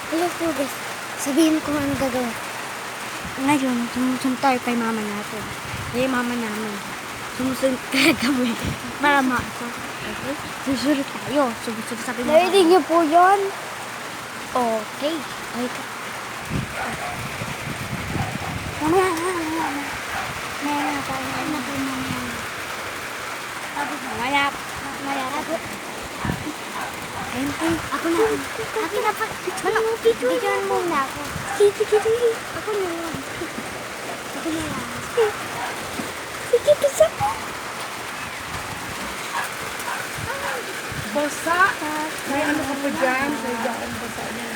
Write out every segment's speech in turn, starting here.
Hello po guys. Sabihin ko ano gagawin. Ngayon, sumusunod tayo kay mama natin. Kay mama namin. Sumusunod kaya kami. Para maasok. Okay? Susunod tayo. Sumunod sabi mo. Narinig niyo po yun? Okay. Okay ka. Mamaya. Mamaya po mamaya. Tapos mamaya. Mamaya. Tapos. Ayun po. Ako na. Ako na pa. Bigyan muna ako. Sige. Ako na lang. Ako na lang. Sige, bisa po. Basa? May ano ka pa dyan? May daan basa niya.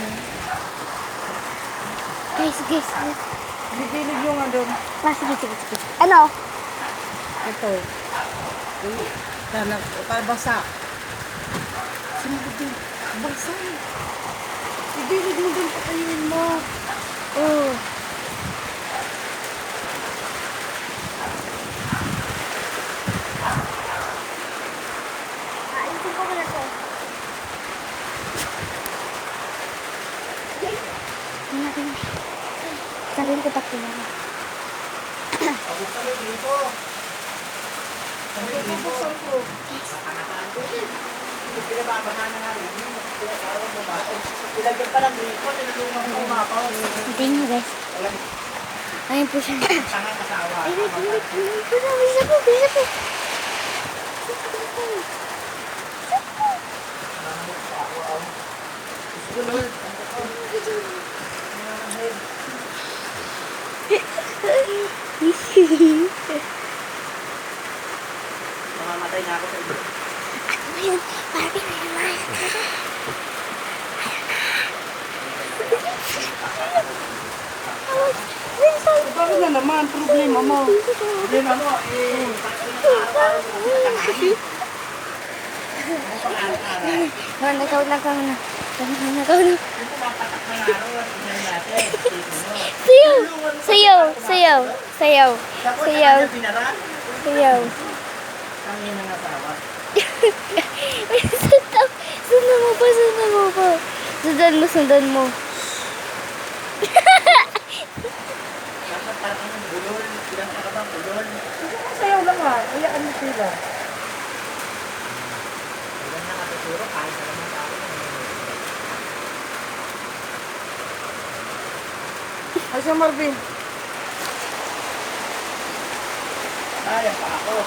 Guys. Bibilig yung ano. Sige. Ano? Ito. Basa. Sinabi din. Basa. Bibilig mo din pakainin mo. Oh. Ayusin ko muna to. Natin. Sabihin ko takbo na. Hindi nyo guys. Ayun po siya. Ay, wait. Bisa po. Mamamatay na ako sa iyo. Ayun, Barbie na naman. Bakit na naman? Problema mo. Problema mo, Nakaw na. Sayaw. Tangin ng asawa. Sundan mo pa. Sundan mo. Dapat parang ng bulol. Ilang ka bang bulol? Sayaw lang ha. Hayaan mo sila. Ilan na katuturo kahit sa mga tao. Ay, sa Marvin. Kaya pa ako.